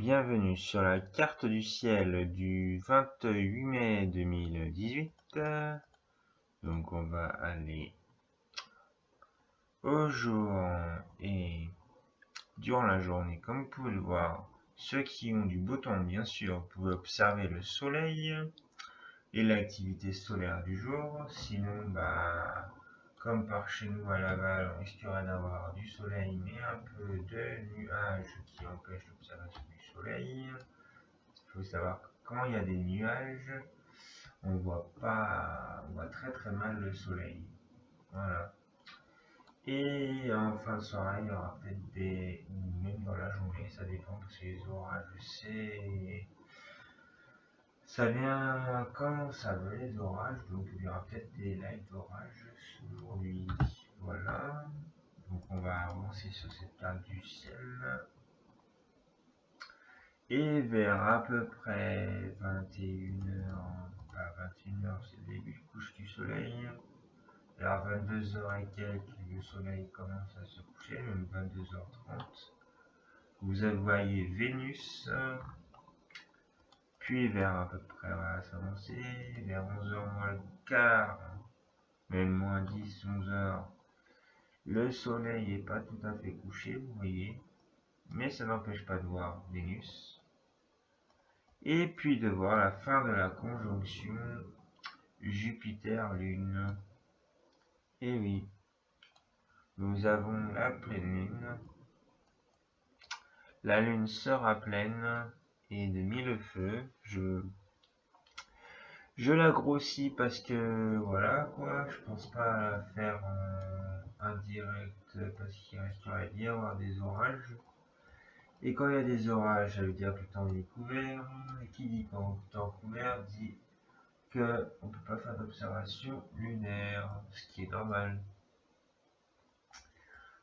bienvenue sur la carte du ciel du 28 mai 2018. Donc on va aller au jour et durant la journée. Comme vous pouvez le voir, ceux qui ont du beau temps, bien sûr, vous pouvez observer le soleil et l'activité solaire du jour. Sinon, comme par chez nous à Laval, on risquerait d'avoir du soleil, mais un peu de nuages qui empêchent l'observation du soleil. Il faut savoir que quand il y a des nuages, on voit très très mal le soleil. Voilà. Et en fin de soirée, il y aura peut-être même dans la journée, ça dépend parce que les orages, ça vient quand ça veut les orages, donc il y aura peut-être des lives d'orage aujourd'hui. Voilà. Donc on va avancer sur cette carte du ciel. Et vers à peu près 21h, 21h c'est le début du couche du soleil. Vers 22h et quelques, le soleil commence à se coucher, même 22h30. Vous voyez Vénus. Puis vers à peu près, voilà, s'avancer, vers 11h moins le quart, même moins 10, 11h, le soleil n'est pas tout à fait couché, vous voyez, mais ça n'empêche pas de voir Vénus. Et puis de voir la fin de la conjonction Jupiter-Lune. Et oui, nous avons la pleine lune. La lune sera pleine et de mille feux. Je la grossis parce que voilà quoi, je pense pas la faire en direct parce qu'il risquerait d'y avoir des orages. Et quand il y a des orages, ça veut dire que le temps est couvert. Et qui dit quand le temps est couvert dit qu'on ne peut pas faire d'observation lunaire, ce qui est normal.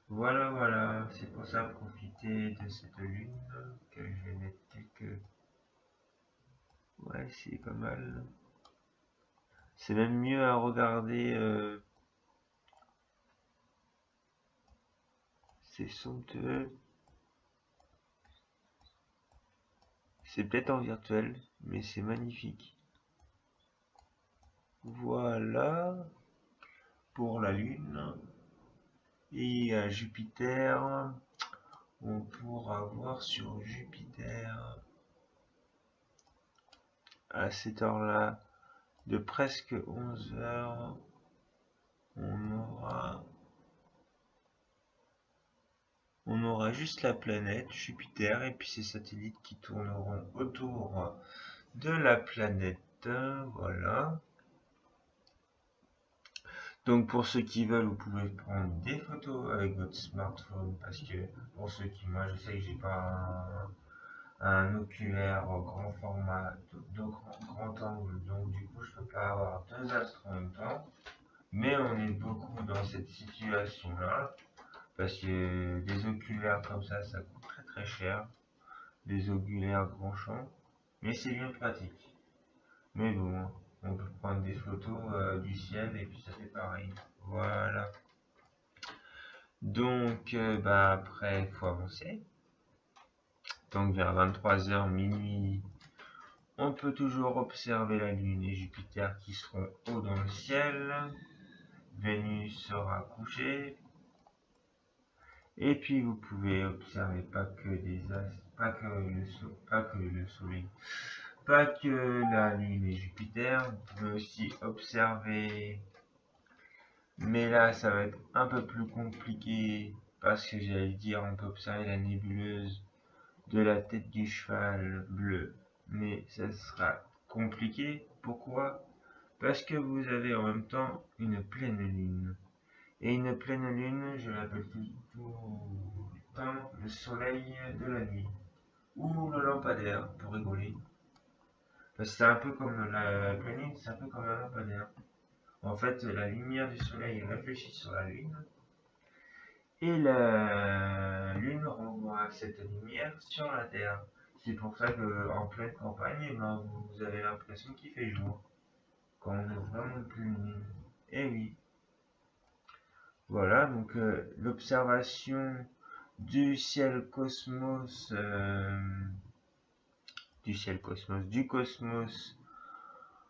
Voilà, c'est pour ça profiter de cette lune que je vais mettre quelques... Ouais, c'est pas mal. C'est même mieux à regarder. C'est somptueux. C'est peut-être en virtuel, mais c'est magnifique. Voilà pour la Lune. Et à Jupiter, on pourra voir sur Jupiter à cette heure-là de presque 11h, on aura juste la planète Jupiter et puis ses satellites qui tourneront autour de la planète. Voilà. Donc pour ceux qui veulent, vous pouvez prendre des photos avec votre smartphone parce que pour ceux qui, moi je sais que j'ai pas un oculaire grand format de grand angle, donc du coup je peux pas avoir deux astres en même temps. Mais on est beaucoup dans cette situation là parce que des oculaires comme ça coûte très très cher, des oculaires grand champ, mais c'est bien pratique. Mais bon, on peut prendre des photos du ciel et puis ça fait pareil. Voilà. Donc, après, il faut avancer. Donc, vers 23h, minuit, on peut toujours observer la Lune et Jupiter qui seront hauts dans le ciel. Vénus sera couchée. Et puis, vous pouvez observer pas que des astres, pas que le Soleil, pas que la Lune et Jupiter. Vous pouvez aussi observer, mais là, ça va être un peu plus compliqué parce que j'allais dire, on peut observer la nébuleuse de la tête du cheval bleu, mais ça sera compliqué. Pourquoi? Parce que vous avez en même temps une pleine lune. Et une pleine lune, je l'appelle tout le temps le soleil de la nuit. Ou le lampadaire, pour rigoler. Parce que c'est un peu comme la pleine lune, c'est un peu comme un lampadaire. En fait, la lumière du soleil réfléchit sur la lune. Et la lune renvoie cette lumière sur la Terre. C'est pour ça qu'en pleine campagne, vous avez l'impression qu'il fait jour. Quand on est vraiment pleine lune. Et oui. Voilà, donc l'observation du ciel cosmos du ciel cosmos, du cosmos,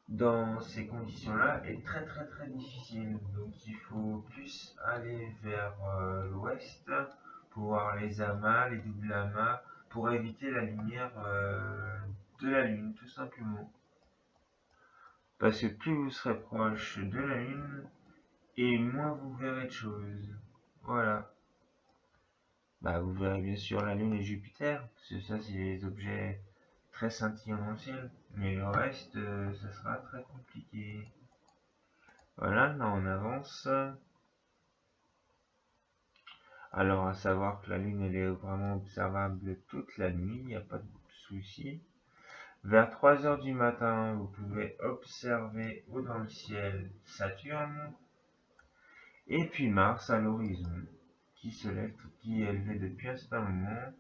dans ces conditions-là est très difficile. Donc il faut plus aller vers l'ouest pour voir les amas, les doubles amas, pour éviter la lumière de la Lune, tout simplement. Parce que plus vous serez proche de la Lune, et moins vous verrez de choses. Voilà. Bah, vous verrez bien sûr la Lune et Jupiter, parce que ça, c'est des objets très scintillants dans le ciel. Mais le reste, ça sera très compliqué. Voilà, là on avance. Alors, à savoir que la Lune, elle est vraiment observable toute la nuit, il n'y a pas de souci. Vers 3 heures du matin, vous pouvez observer haut dans le ciel Saturne, et puis Mars à l'horizon, qui se lève, qui est élevé depuis un certain moment,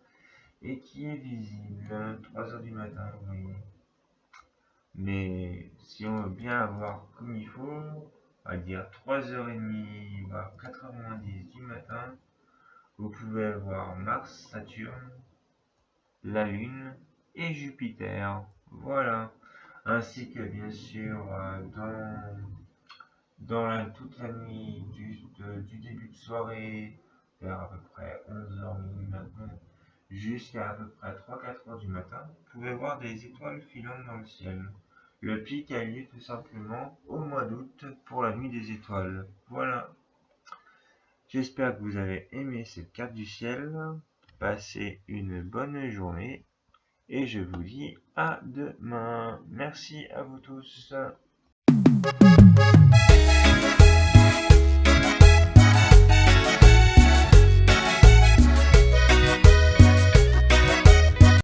et qui est visible 3 heures du matin, vous voyez. Mais si on veut bien avoir comme il faut, on va dire 3h30, voire 4h moins 10 du matin, vous pouvez voir Mars, Saturne, la Lune et Jupiter. Voilà. Ainsi que bien sûr toute la nuit du début de soirée vers à peu près 11h minuit maintenant jusqu'à peu près 3-4h du matin, vous pouvez voir des étoiles filantes dans le ciel. Le pic a lieu tout simplement au mois d'août pour la nuit des étoiles. Voilà. J'espère que vous avez aimé cette carte du ciel. Passez une bonne journée et je vous dis à demain. Merci à vous tous.